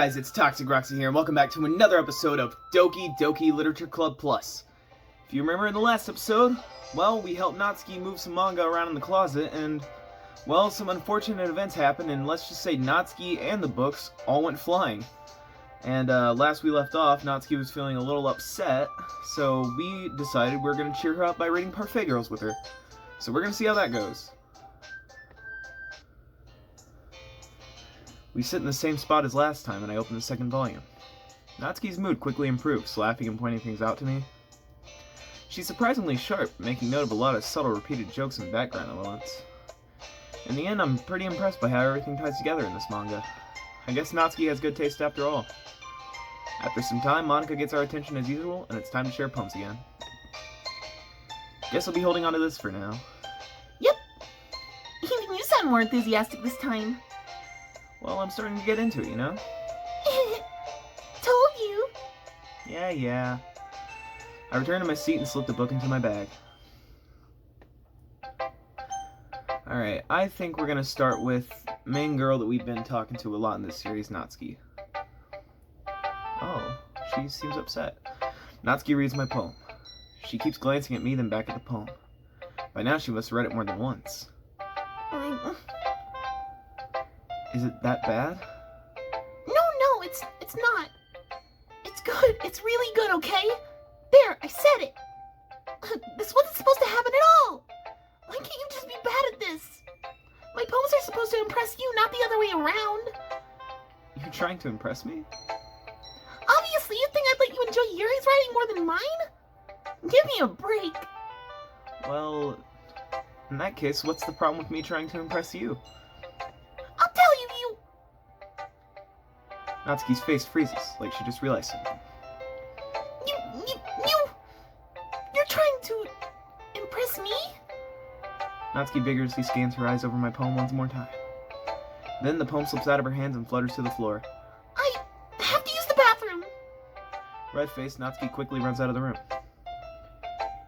guys, it's Toxic Roxy here, and welcome back to another episode of Doki Literature Club Plus. If you remember in the last episode, well, we helped Natsuki move some manga around in the closet, and, well, some unfortunate events happened, and let's just say Natsuki and the books all went flying. And last we left off, Natsuki was feeling a little upset, so we decided we were going to cheer her up by reading Parfait Girls with her. So we're going to see how that goes. We sit in the same spot as last time, and I open the second volume. Natsuki's mood quickly improves, laughing and pointing things out to me. She's surprisingly sharp, making note of a lot of subtle repeated jokes and background elements. In the end, I'm pretty impressed by how everything ties together in this manga. I guess Natsuki has good taste after all. After some time, Monika gets our attention as usual, and it's time to share poems again. Guess I'll be holding on to this for now. Yep. Even you sound more enthusiastic this time. Well, I'm starting to get into it, you know? Told you. Yeah. I return to my seat and slip the book into my bag. Alright, I think we're gonna start with main girl that we've been talking to a lot in this series, Natsuki. Oh, she seems upset. Natsuki reads my poem. She keeps glancing at me, then back at the poem. By now she must have read it more than once. Is it that bad? No, it's not. It's good. It's really good, okay? There, I said it. This wasn't supposed to happen at all. Why can't you just be bad at this? My poems are supposed to impress you, not the other way around. You're trying to impress me? Obviously, you think I'd let you enjoy Yuri's writing more than mine? Give me a break. Well, in that case, what's the problem with me trying to impress you? I'll tell you, you... Natsuki's face freezes, like she just realized something. You're trying to impress me? Natsuki vigorously scans her eyes over my poem once more time. Then the poem slips out of her hands and flutters to the floor. I have to use the bathroom. Red-faced, Natsuki quickly runs out of the room.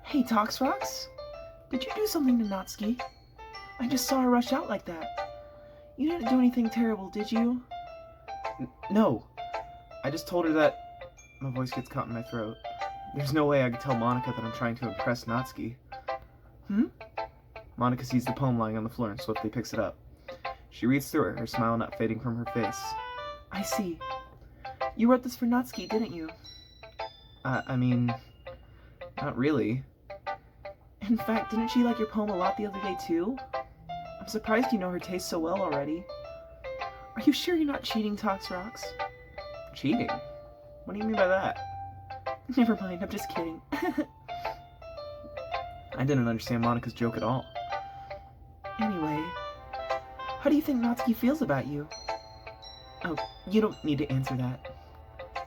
Hey, Toxrox? Did you do something to Natsuki? I just saw her rush out like that. You didn't do anything terrible, did you? No. I just told her that... My voice gets caught in my throat. There's no way I could tell Monika that I'm trying to impress Natsuki. Monika sees the poem lying on the floor and swiftly picks it up. She reads through it, her smile not fading from her face. I see. You wrote this for Natsuki, didn't you? I mean... Not really. In fact, didn't she like your poem a lot the other day, too? I'm surprised you know her taste so well already. Are you sure you're not cheating, Toxrox? Cheating? What do you mean by that? Never mind, I'm just kidding. I didn't understand Monika's joke at all. Anyway, how do you think Natsuki feels about you? Oh, you don't need to answer that.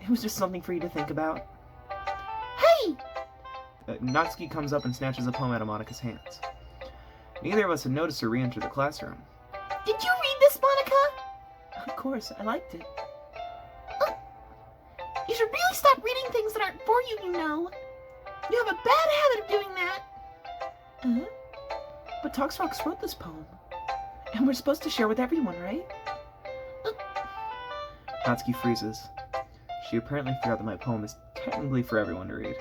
It was just something for you to think about. Hey! Natsuki comes up and snatches a poem out of Monika's hands. Neither of us had noticed her re-enter the classroom. Did you read this, Monika? Of course, I liked it. You should really stop reading things that aren't for you, you know. You have a bad habit of doing that. But Toxrox wrote this poem. And we're supposed to share with everyone, right? Natsuki freezes. She apparently forgot that my poem is technically for everyone to read.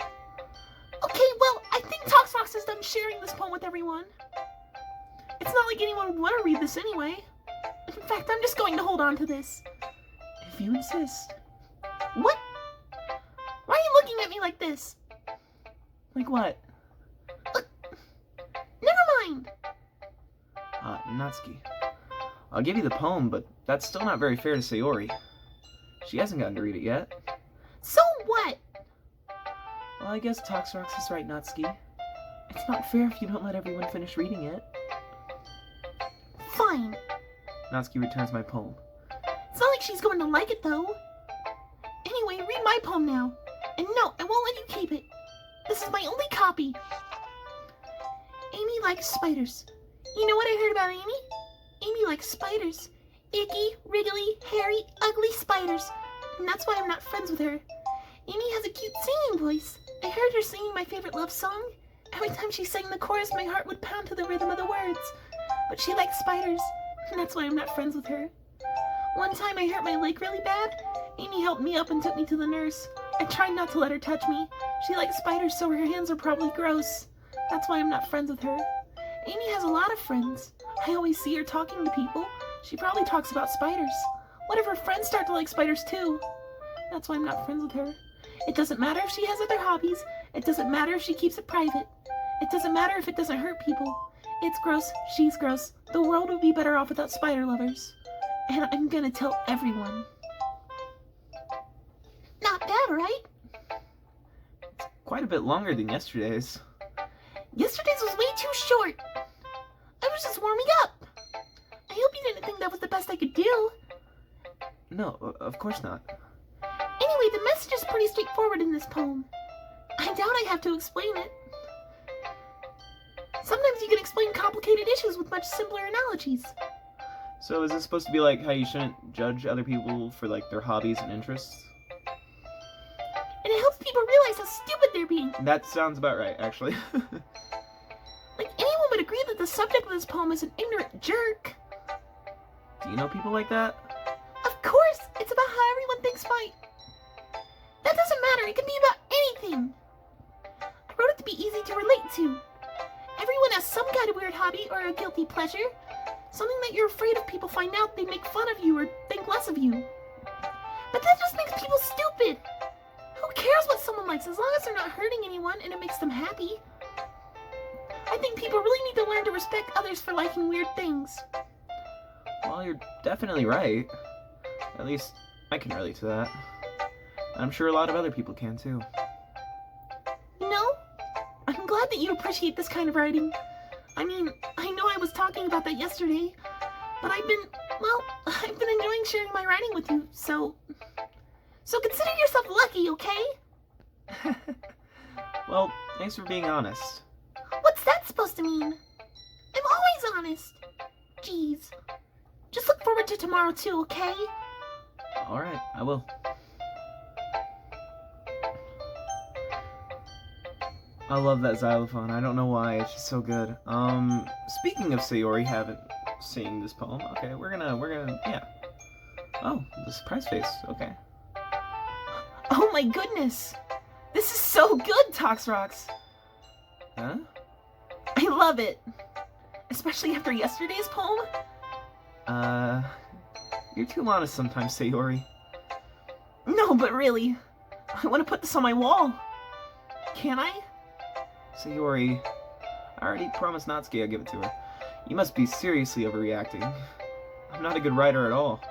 Okay, well, I think Toxrox is done sharing this poem with everyone. It's not like anyone would want to read this anyway. In fact, I'm just going to hold on to this. If you insist. What? Why are you looking at me like this? Like what? Never mind. Natsuki. I'll give you the poem, but that's still not very fair to Sayori. She hasn't gotten to read it yet. So what? Well, I guess Toxrox is right, Natsuki. It's not fair if you don't let everyone finish reading it. Fine. Natsuki returns my poem. It's not like she's going to like it, though. Anyway, read my poem now. And no, I won't let you keep it. This is my only copy. Amy likes spiders. You know what I heard about Amy? Amy likes spiders. Icky, wriggly, hairy, ugly spiders. And that's why I'm not friends with her. Amy has a cute singing voice. I heard her singing my favorite love song. Every time she sang the chorus, my heart would pound to the rhythm of the words. But she likes spiders, and that's why I'm not friends with her. One time I hurt my leg really bad, Amy helped me up and took me to the nurse. I tried not to let her touch me. She likes spiders, so her hands are probably gross. That's why I'm not friends with her. Amy has a lot of friends. I always see her talking to people. She probably talks about spiders. What if her friends start to like spiders too? That's why I'm not friends with her. It doesn't matter if she has other hobbies. It doesn't matter if she keeps it private. It doesn't matter if it doesn't hurt people. It's gross. She's gross. The world would be better off without spider lovers. And I'm gonna tell everyone. Not bad, right? Quite a bit longer than yesterday's. Yesterday's was way too short. I was just warming up. I hope you didn't think that was the best I could do. No, of course not. Anyway, the message is pretty straightforward in this poem. I doubt I have to explain it. Sometimes you can explain complicated issues with much simpler analogies. So is this supposed to be like how you shouldn't judge other people for like their hobbies and interests? And it helps people realize how stupid they're being. That sounds about right, actually. Like, anyone would agree that the subject of this poem is an ignorant jerk. Do you know people like that? Of course, it's about how everyone thinks fine. That doesn't matter, it can be about anything. I wrote it to be easy to relate to. Everyone has some kind of weird hobby or a guilty pleasure. Something that you're afraid if people find out they make fun of you or think less of you. But that just makes people stupid. Who cares what someone likes as long as they're not hurting anyone and it makes them happy? I think people really need to learn to respect others for liking weird things. Well, you're definitely right. At least I can relate to that. I'm sure a lot of other people can too. You know, I'm glad that you appreciate this kind of writing. I mean, I know I was talking about that yesterday, but I've been enjoying sharing my writing with you, so consider yourself lucky, okay? Well, thanks for being honest. What's that supposed to mean? I'm always honest. Jeez. Just look forward to tomorrow too, okay? Alright, I will. I love that xylophone. I don't know why. It's just so good. Speaking of Sayori haven't seen this poem. Okay, we're gonna, yeah. Oh, the surprise face. Okay. Oh my goodness! This is so good, Toxrox! Huh? I love it! Especially after yesterday's poem. You're too honest sometimes, Sayori. No, but really, I want to put this on my wall. Can I? Sayori, I already promised Natsuki I'd give it to her. You must be seriously overreacting. I'm not a good writer at all.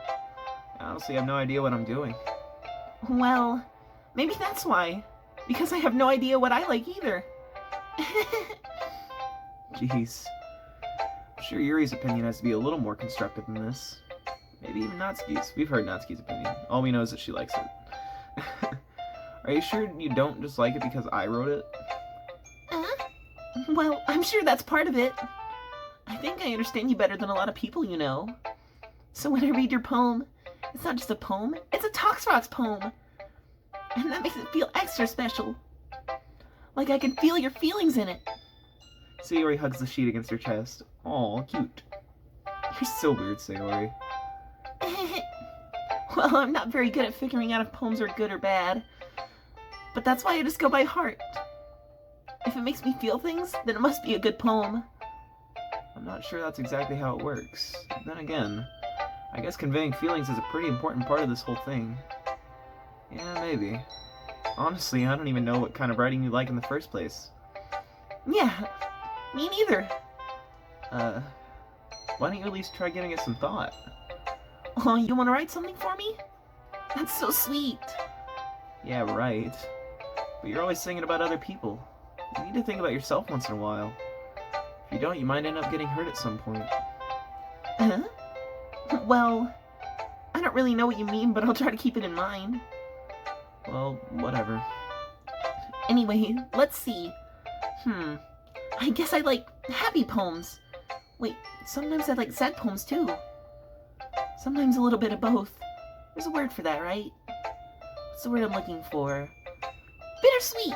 I honestly have no idea what I'm doing. Well, maybe that's why. Because I have no idea what I like either. Jeez. I'm sure Yuri's opinion has to be a little more constructive than this. Maybe even Natsuki's. We've heard Natsuki's opinion. All we know is that she likes it. Are you sure you don't just like it because I wrote it? Well, I'm sure that's part of it. I think I understand you better than a lot of people you know. So when I read your poem, it's not just a poem, it's a Toxrox poem. And that makes it feel extra special. Like I can feel your feelings in it. Sayori hugs the sheet against her chest. Aw, cute. You're so weird, Sayori. Well, I'm not very good at figuring out if poems are good or bad. But that's why I just go by heart. If it makes me feel things, then it must be a good poem. I'm not sure that's exactly how it works. Then again, I guess conveying feelings is a pretty important part of this whole thing. Yeah, maybe. Honestly, I don't even know what kind of writing you like in the first place. Yeah, me neither. Why don't you at least try giving it some thought? Oh, you want to write something for me? That's so sweet. Yeah, right. But you're always thinking about other people. You need to think about yourself once in a while. If you don't, you might end up getting hurt at some point. Huh? Well, I don't really know what you mean, but I'll try to keep it in mind. Well, whatever. Anyway, let's see. I guess I like happy poems. Wait, sometimes I like sad poems too. Sometimes a little bit of both. There's a word for that, right? What's the word I'm looking for? Bittersweet!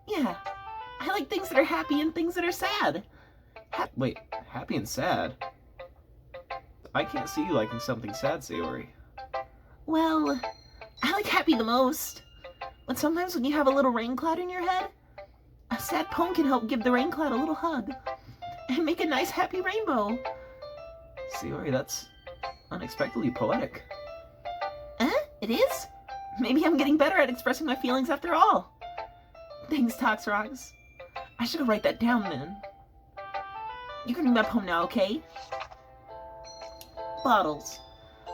Yeah. I like things that are happy and things that are sad. Wait, happy and sad? I can't see you liking something sad, Sayori. Well, I like happy the most. But sometimes when you have a little rain cloud in your head, a sad poem can help give the rain cloud a little hug and make a nice happy rainbow. Sayori, that's unexpectedly poetic. It is? Maybe I'm getting better at expressing my feelings after all. Thanks, Tox Rocks. I should go write that down then. You can read my poem now, okay? Bottles.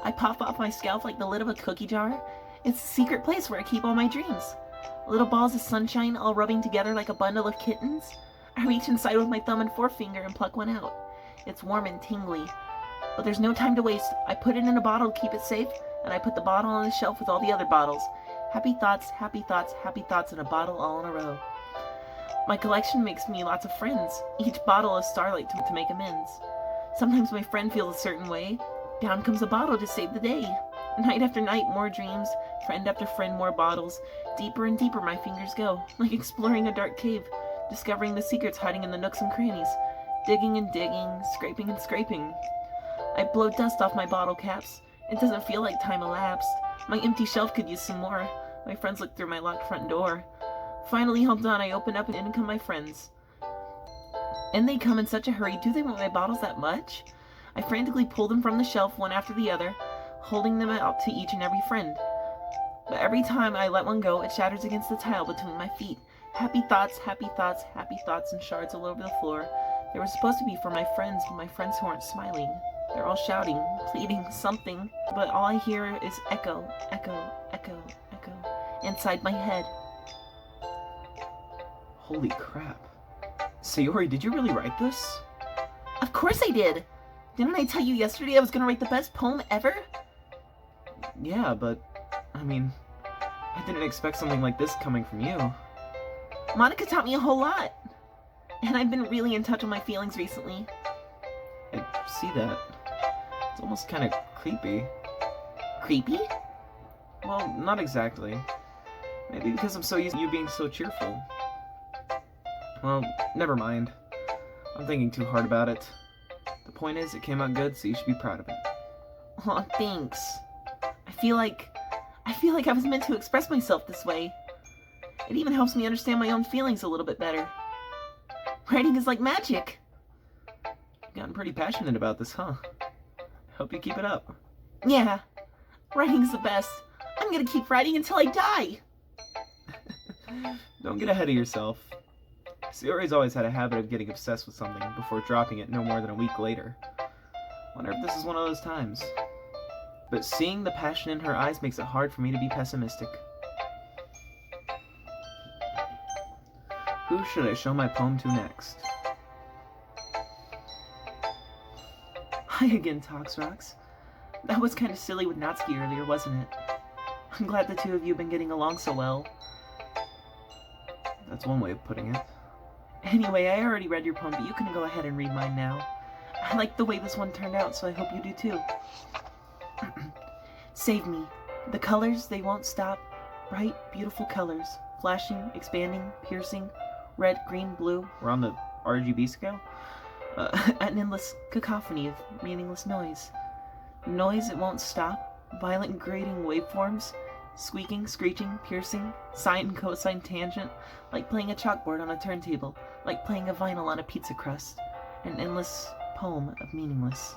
I pop off my scalp like the lid of a cookie jar. It's a secret place where I keep all my dreams. Little balls of sunshine all rubbing together like a bundle of kittens. I reach inside with my thumb and forefinger and pluck one out. It's warm and tingly. But there's no time to waste. I put it in a bottle to keep it safe, and I put the bottle on the shelf with all the other bottles. Happy thoughts, happy thoughts, happy thoughts in a bottle all in a row. My collection makes me lots of friends. Each bottle is starlight to make amends. Sometimes my friend feels a certain way. Down comes a bottle to save the day. Night after night, more dreams. Friend after friend, more bottles. Deeper and deeper my fingers go, like exploring a dark cave, discovering the secrets hiding in the nooks and crannies. Digging and digging, scraping and scraping. I blow dust off my bottle caps. It doesn't feel like time elapsed. My empty shelf could use some more. My friends look through my locked front door. Finally, all done, I open up and in come my friends. And they come in such a hurry. Do they want my bottles that much? I frantically pull them from the shelf, one after the other, holding them out to each and every friend. But every time I let one go, it shatters against the tile between my feet. Happy thoughts, happy thoughts, happy thoughts, and shards all over the floor. They were supposed to be for my friends, but my friends who aren't smiling. They're all shouting, pleading, something, but all I hear is echo, echo, echo, echo, inside my head. Holy crap. Sayori, did you really write this? Of course I did! Didn't I tell you yesterday I was gonna write the best poem ever? Yeah, but, I mean, I didn't expect something like this coming from you. Monica taught me a whole lot. And I've been really in touch with my feelings recently. I see that. It's almost kind of creepy. Creepy? Well, not exactly. Maybe because I'm so used to you being so cheerful. Well, never mind. I'm thinking too hard about it. The point is, it came out good, so you should be proud of it. Aw, thanks. I feel like I was meant to express myself this way. It even helps me understand my own feelings a little bit better. Writing is like magic. You've gotten pretty passionate about this, huh? Hope you keep it up. Yeah, writing's the best. I'm gonna keep writing until I die. Don't get ahead of yourself. Sayori's always had a habit of getting obsessed with something before dropping it no more than a week later. Wonder if this is one of those times. But seeing the passion in her eyes makes it hard for me to be pessimistic. Who should I show my poem to next? Hi again, Tox Rocks. That was kind of silly with Natsuki earlier, wasn't it? I'm glad the two of you have been getting along so well. That's one way of putting it. Anyway, I already read your poem, but you can go ahead and read mine now. I like the way this one turned out, so I hope you do too. Save me. The colors, they won't stop. Bright, beautiful colors. Flashing, expanding, piercing. Red, green, blue. We're on the RGB scale? An endless cacophony of meaningless noise. Noise, it won't stop. Violent, grating waveforms. Squeaking, screeching, piercing. Sine, cosine, tangent. Like playing a chalkboard on a turntable. Like playing a vinyl on a pizza crust. An endless poem of meaningless.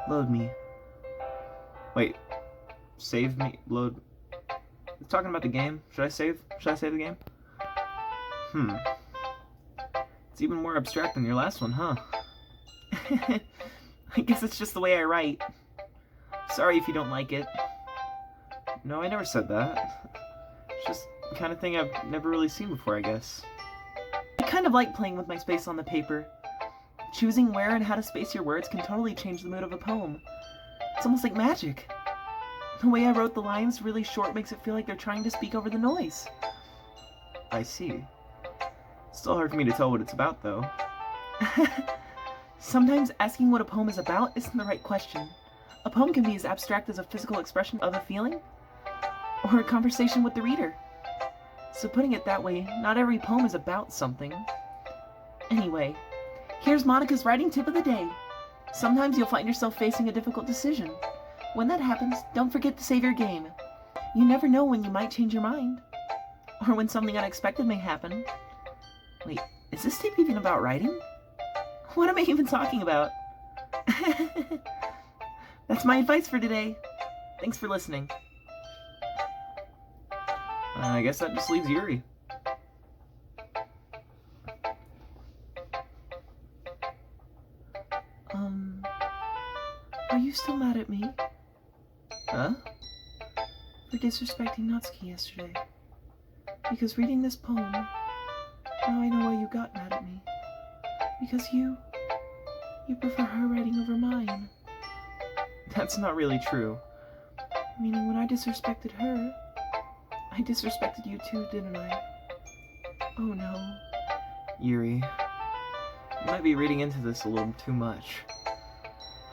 Load me. Wait. Save me? Load. You're talking about the game? Should I save? Should I save the game? It's even more abstract than your last one, huh? I guess it's just the way I write. Sorry if you don't like it. No, I never said that. It's just the kind of thing I've never really seen before, I guess. I kind of like playing with my space on the paper. Choosing where and how to space your words can totally change the mood of a poem. It's almost like magic. The way I wrote the lines really short makes it feel like they're trying to speak over the noise. I see. Still hard for me to tell what it's about, though. Sometimes asking what a poem is about isn't the right question. A poem can be as abstract as a physical expression of a feeling, or a conversation with the reader. So putting it that way, not every poem is about something. Anyway, here's Monica's writing tip of the day. Sometimes you'll find yourself facing a difficult decision. when that happens, don't forget to save your game. You never know when you might change your mind. Or when something unexpected may happen. Wait, is this tape even about writing? What am I even talking about? That's my advice for today. Thanks for listening. I guess that just leaves Yuri. Are you still mad at me? Huh? For disrespecting Natsuki yesterday. Because reading this poem, now I know why you got mad at me. Because you prefer her writing over mine. That's not really true. Meaning when I disrespected her, I disrespected you too, didn't I? Oh no. Yuri, you might be reading into this a little too much.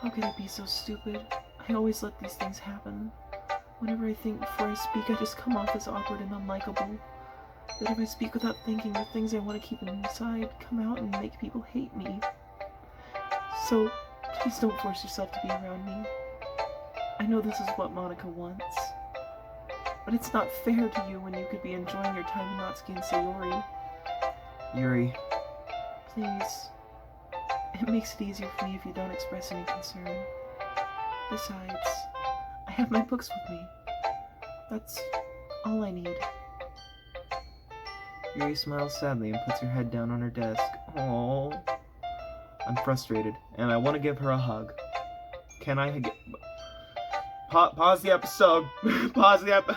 How could I be so stupid? I always let these things happen. Whenever I think before I speak, I just come off as awkward and unlikable. But if I speak without thinking, the things I want to keep inside come out and make people hate me. So, please don't force yourself to be around me. I know this is what Monica wants. But it's not fair to you when you could be enjoying your time with Natsuki and Sayori. Yuri, Please. It makes it easier for me if you don't express any concern. Besides, I have my books with me. That's all I need. Yuri smiles sadly and puts her head down on her desk. Aww. I'm frustrated, and I want to give her a hug. Can I get... Pause the episode. Pause the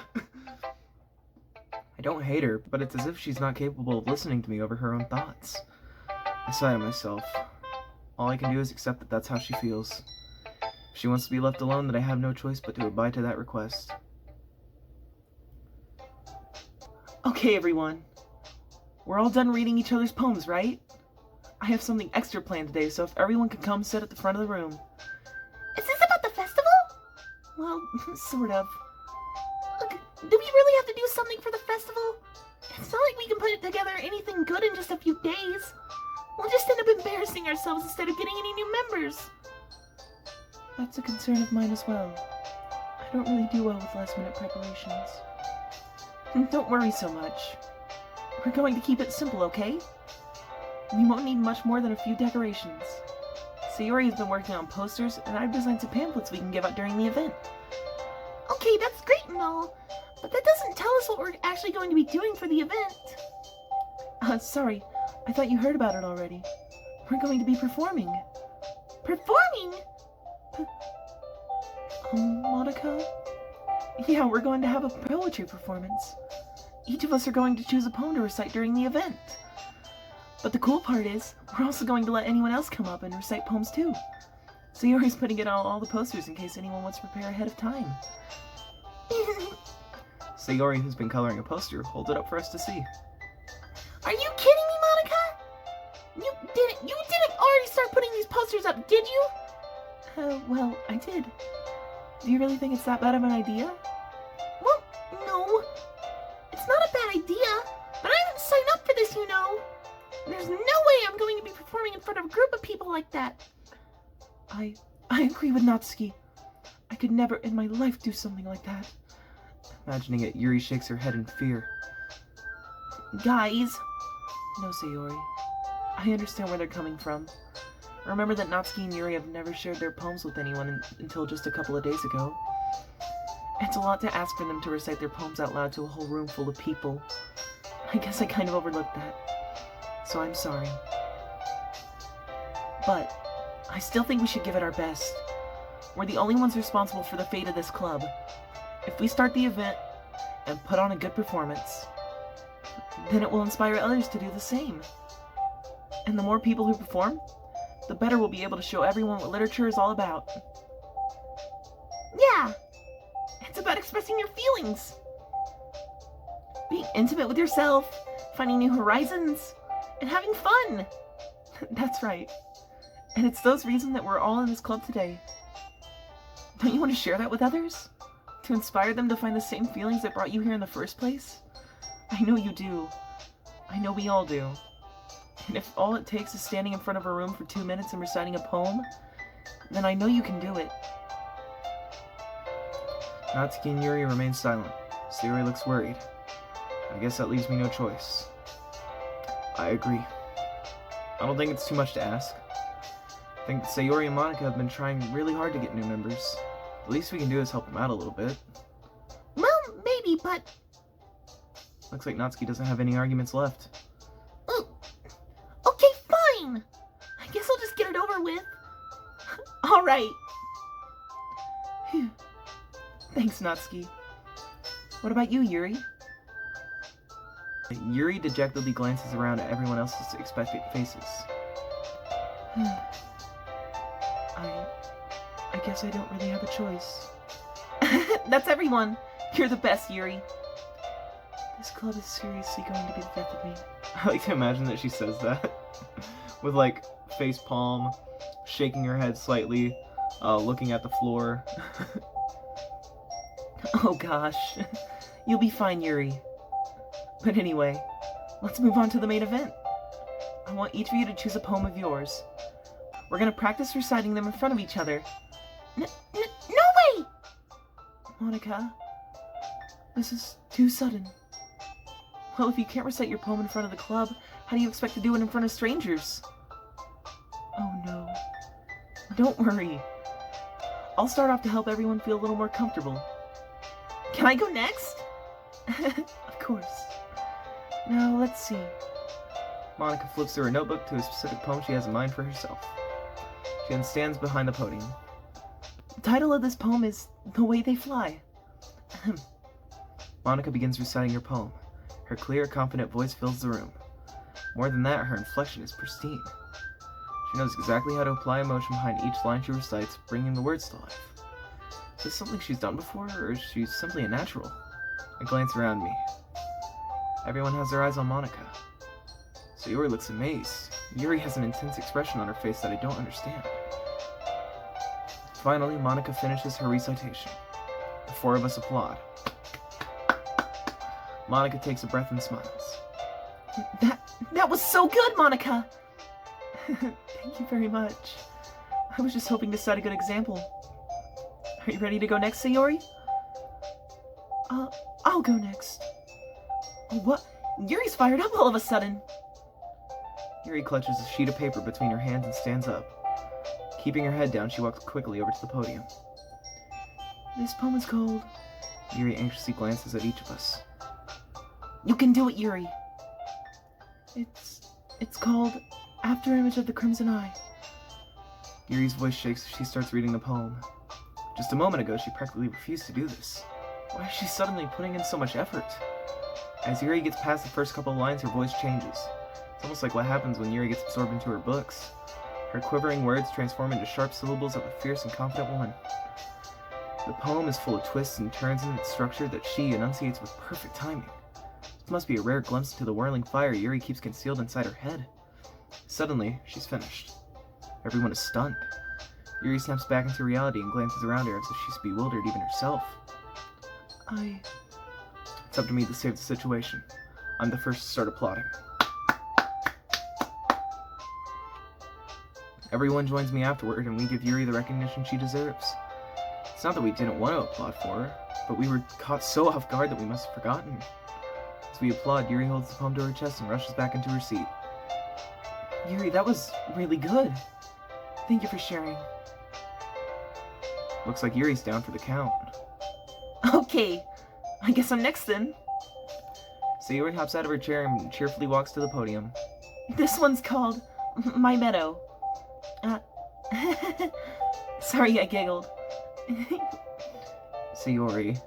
I don't hate her, but it's as if she's not capable of listening to me over her own thoughts. I sigh to myself. All I can do is accept that that's how she feels. If she wants to be left alone, then I have no choice but to abide to that request. Okay, everyone. We're all done reading each other's poems, right? I have something extra planned today, so if everyone could come sit at the front of the room. Is this about the festival? Well, sort of. Look, do we really have to do something for the festival? It's not like we can put together anything good in just a few days. We'll just end up embarrassing ourselves instead of getting any new members. That's a concern of mine as well. I don't really do well with last-minute preparations. Don't worry so much. We're going to keep it simple, okay? We won't need much more than a few decorations. Sayori has been working on posters, and I've designed some pamphlets we can give out during the event. Okay, that's great and all, but that doesn't tell us what we're actually going to be doing for the event. Sorry. I thought you heard about it already. We're going to be performing. Performing? Monica? Yeah, we're going to have a poetry performance. Each of us are going to choose a poem to recite during the event. But the cool part is, we're also going to let anyone else come up and recite poems too. Sayori's putting it on all the posters in case anyone wants to prepare ahead of time. Sayori, who's been coloring a poster, holds it up for us to see. Are you kidding me, Monica? You didn't already start putting these posters up, did you? Well, I did. Do you really think it's that bad of an idea? Well, no. It's not a bad idea, but I didn't sign up for this, you know. There's no way I'm going to be performing in front of a group of people like that. I agree with Natsuki. I could never in my life do something like that. Imagining it, Yuri shakes her head in fear. Guys! No, Sayori. I understand where they're coming from. Remember that Natsuki and Yuri have never shared their poems with anyone until just a couple of days ago. It's a lot to ask for them to recite their poems out loud to a whole room full of people. I guess I kind of overlooked that. So I'm sorry. But I still think we should give it our best. We're the only ones responsible for the fate of this club. If we start the event and put on a good performance, then it will inspire others to do the same. And the more people who perform, the better we'll be able to show everyone what literature is all about. Yeah, it's about expressing your feelings. Being intimate with yourself, finding new horizons, and having fun. That's right. And it's those reasons that we're all in this club today. Don't you want to share that with others? To inspire them to find the same feelings that brought you here in the first place? I know you do. I know we all do. And if all it takes is standing in front of a room for 2 minutes and reciting a poem, then I know you can do it. Natsuki and Yuri remain silent. Sayori looks worried. I guess that leaves me no choice. I agree. I don't think it's too much to ask. I think that Sayori and Monica have been trying really hard to get new members. The least we can do is help them out a little bit. Well, maybe, but... Looks like Natsuki doesn't have any arguments left. Ooh. Okay, fine! I guess I'll just get it over with. Alright. Phew. Thanks, Natsuki. What about you, Yuri? Yuri dejectedly glances around at everyone else's expectant faces. I guess I don't really have a choice. That's everyone. You're the best, Yuri. This club is seriously going to be the death of me. I like to imagine that she says that. With, like, face palm, shaking her head slightly, looking at the floor. Oh gosh. You'll be fine, Yuri. But anyway, let's move on to the main event. I want each of you to choose a poem of yours. We're gonna practice reciting them in front of each other. No way! Monica, this is too sudden. Well, if you can't recite your poem in front of the club, how do you expect to do it in front of strangers? Oh no. Don't worry. I'll start off to help everyone feel a little more comfortable. Can I go next? Of course. Now, let's see. Monica flips through her notebook to a specific poem she has in mind for herself. She then stands behind the podium. The title of this poem is The Way They Fly. Monica begins reciting her poem. Her clear, confident voice fills the room. More than that, her inflection is pristine. She knows exactly how to apply emotion behind each line she recites, bringing the words to life. Is this something she's done before, or is she simply a natural? I glance around me. Everyone has their eyes on Monica. Sayori looks amazed. Yuri has an intense expression on her face that I don't understand. Finally, Monica finishes her recitation. The four of us applaud. Monica takes a breath and smiles. That was so good, Monica! Thank you very much. I was just hoping to set a good example. Are you ready to go next, Sayori? I'll go next. What? Yuri's fired up all of a sudden. Yuri clutches a sheet of paper between her hands and stands up. Keeping her head down, she walks quickly over to the podium. This poem is called... Yuri anxiously glances at each of us. You can do it, Yuri. It's called After Image of the Crimson Eye. Yuri's voice shakes as she starts reading the poem. Just a moment ago, she practically refused to do this. Why is she suddenly putting in so much effort? As Yuri gets past the first couple of lines, her voice changes. It's almost like what happens when Yuri gets absorbed into her books. Her quivering words transform into sharp syllables of a fierce and confident woman. The poem is full of twists and turns in its structure that she enunciates with perfect timing. This must be a rare glimpse into the whirling fire Yuri keeps concealed inside her head. Suddenly, she's finished. Everyone is stunned. Yuri snaps back into reality and glances around her as if she's bewildered even herself. It's up to me to save the situation. I'm the first to start applauding. Everyone joins me afterward, and we give Yuri the recognition she deserves. It's not that we didn't want to applaud for her, but we were caught so off guard that we must have forgotten. As we applaud, Yuri holds the poem to her chest and rushes back into her seat. Yuri, that was really good. Thank you for sharing. Looks like Yuri's down for the count. Okay, I guess I'm next then. Sayori hops out of her chair and cheerfully walks to the podium. This one's called My Meadow. Sorry I giggled. Sayori.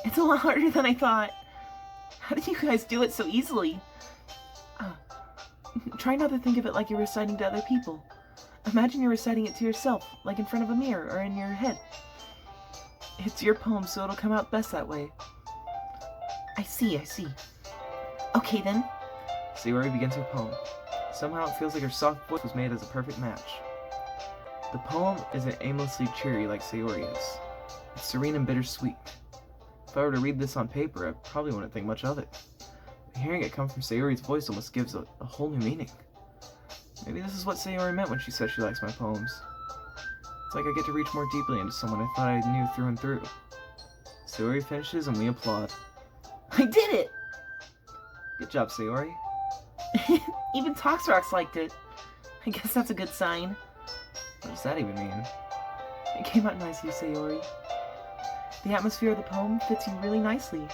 It's a lot harder than I thought. How did you guys do it so easily? Try not to think of it like you're reciting to other people. Imagine you're reciting it to yourself, like in front of a mirror or in your head. It's your poem, so it'll come out best that way. I see. Okay then. Sayori begins her poem. Somehow it feels like her soft voice was made as a perfect match. The poem isn't aimlessly cheery like Sayori is. It's serene and bittersweet. If I were to read this on paper, I probably wouldn't think much of it. But hearing it come from Sayori's voice almost gives a whole new meaning. Maybe this is what Sayori meant when she said she likes my poems. It's like I get to reach more deeply into someone I thought I knew through and through. Sayori finishes and we applaud. I did it! Good job, Sayori. Even Toxrox liked it. I guess that's a good sign. What does that even mean? It came out nicely, Sayori. The atmosphere of the poem fits you really nicely.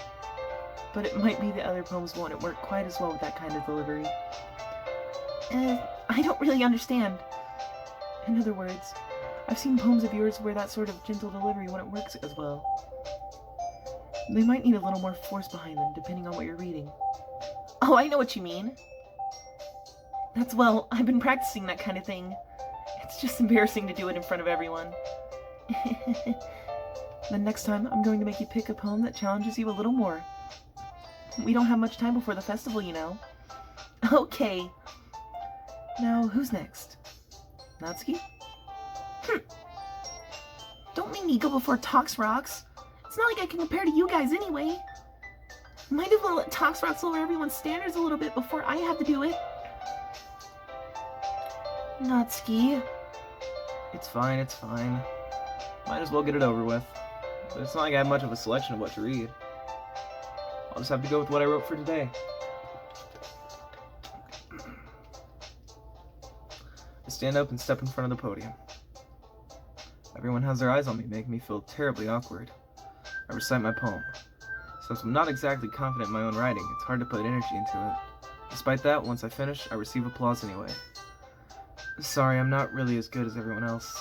But it might be the other poems won't work quite as well with that kind of delivery. I don't really understand. In other words, I've seen poems of yours where that sort of gentle delivery wouldn't work as well. They might need a little more force behind them, depending on what you're reading. Oh, I know what you mean. Well, I've been practicing that kind of thing. It's just embarrassing to do it in front of everyone. Then next time, I'm going to make you pick a poem that challenges you a little more. We don't have much time before the festival, you know. Okay. Now, who's next? Natsuki? Don't make me go before Toxrox. It's not like I can compare to you guys anyway. Might as well let Toxrox lower everyone's standards a little bit before I have to do it. Natsuki. It's fine, it's fine. Might as well get it over with. But it's not like I have much of a selection of what to read. I'll just have to go with what I wrote for today. I stand up and step in front of the podium. Everyone has their eyes on me, making me feel terribly awkward. I recite my poem. Since I'm not exactly confident in my own writing, it's hard to put energy into it. Despite that, once I finish, I receive applause anyway. Sorry, I'm not really as good as everyone else.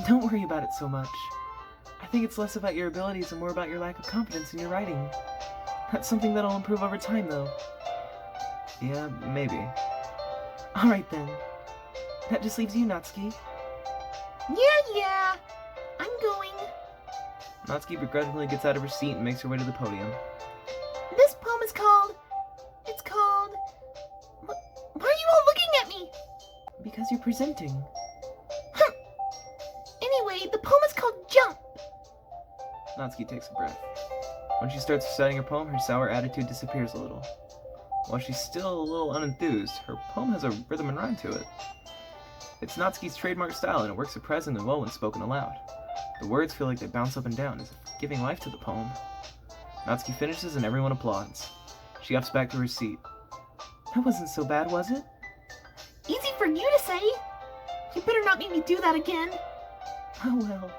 Don't worry about it so much. I think it's less about your abilities and more about your lack of confidence in your writing. That's something that'll improve over time, though. Yeah, maybe. Alright then. That just leaves you, Natsuki. Yeah, I'm going. Natsuki begrudgingly gets out of her seat and makes her way to the podium. This poem is called... It's called... Why are you all looking at me? Because you're presenting. Anyway, the poem is called Jump. Natsuki takes a breath. When she starts reciting her poem, her sour attitude disappears a little. While she's still a little unenthused, her poem has a rhythm and rhyme to it. It's Natsuki's trademark style, and it works surprisingly well when spoken aloud. The words feel like they bounce up and down, as if giving life to the poem. Natsuki finishes and everyone applauds. She hops back to her seat. That wasn't so bad, was it? Easy for you to say. You better not make me do that again. Oh well.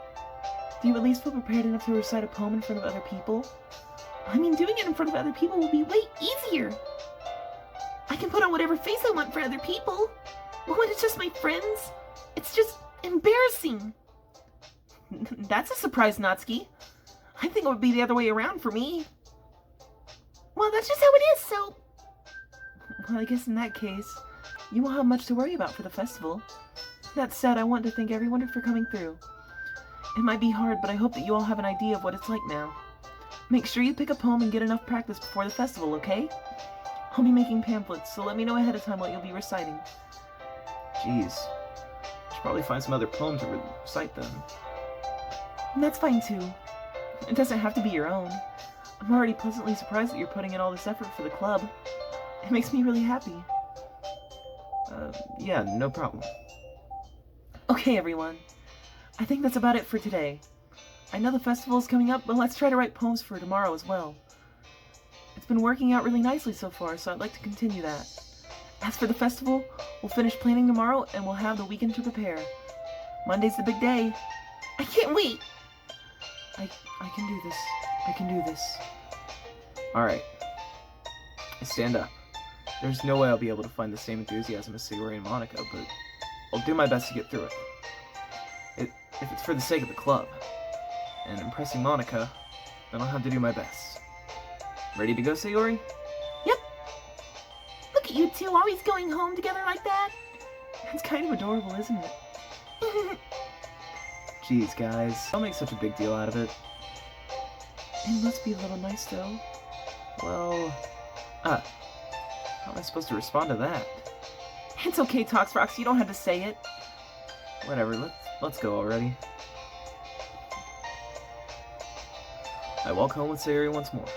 Do you at least feel prepared enough to recite a poem in front of other people? I mean, doing it in front of other people will be way easier. I can put on whatever face I want for other people. But when it's just my friends, it's just embarrassing. That's a surprise, Natsuki. I think it would be the other way around for me. Well, that's just how it is, so... Well, I guess in that case, you won't have much to worry about for the festival. That said, I want to thank everyone for coming through. It might be hard, but I hope that you all have an idea of what it's like now. Make sure you pick a poem and get enough practice before the festival, okay? I'll be making pamphlets, so let me know ahead of time what you'll be reciting. Jeez. I should probably find some other poem to recite then. And that's fine too. It doesn't have to be your own. I'm already pleasantly surprised that you're putting in all this effort for the club. It makes me really happy. Yeah, no problem. Okay, everyone. I think that's about it for today. I know the festival is coming up, but let's try to write poems for tomorrow as well. It's been working out really nicely so far, so I'd like to continue that. As for the festival, we'll finish planning tomorrow and we'll have the weekend to prepare. Monday's the big day. I can't wait. I can do this. I can do this. Alright. I stand up. There's no way I'll be able to find the same enthusiasm as Sayori and Monica, but I'll do my best to get through it. If it's for the sake of the club, and impressing Monica, then I'll have to do my best. Ready to go, Sayori? Yep. Look at you two always going home together like that. It's kind of adorable, isn't it? Jeez, guys. Don't make such a big deal out of it. It must be a little nice, though. Well... how am I supposed to respond to that? It's okay, Toxrox. You don't have to say it. Whatever, let's go already. I walk home with Sayori once more.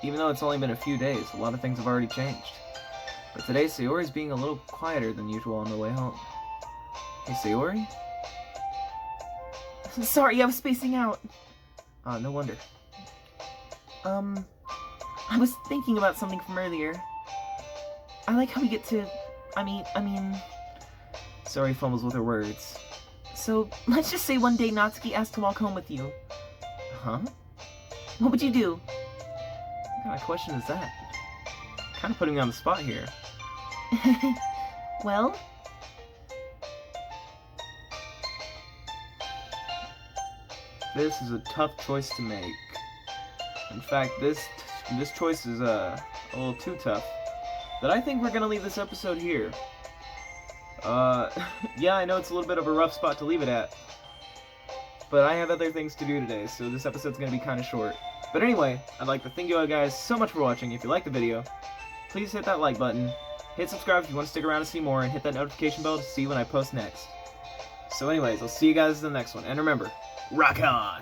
Even though it's only been a few days, a lot of things have already changed. But today, Sayori's being a little quieter than usual on the way home. Hey, Sayori? Sorry, I was spacing out. No wonder. I was thinking about something from earlier. I like how we get to... I mean... Sorry, fumbles with her words. So, let's just say one day Natsuki asked to walk home with you. Huh? What would you do? What kind of question is that? Kind of putting me on the spot here. Well... This is a tough choice to make. In fact, this choice is a little too tough. But I think we're gonna leave this episode here. Yeah, I know it's a little bit of a rough spot to leave it at. But I have other things to do today, so this episode's gonna be kind of short. But anyway, I'd like to thank you all guys so much for watching. If you liked the video, please hit that like button. Hit subscribe if you want to stick around to see more, and hit that notification bell to see when I post next. So anyways, I'll see you guys in the next one. And remember, rock on!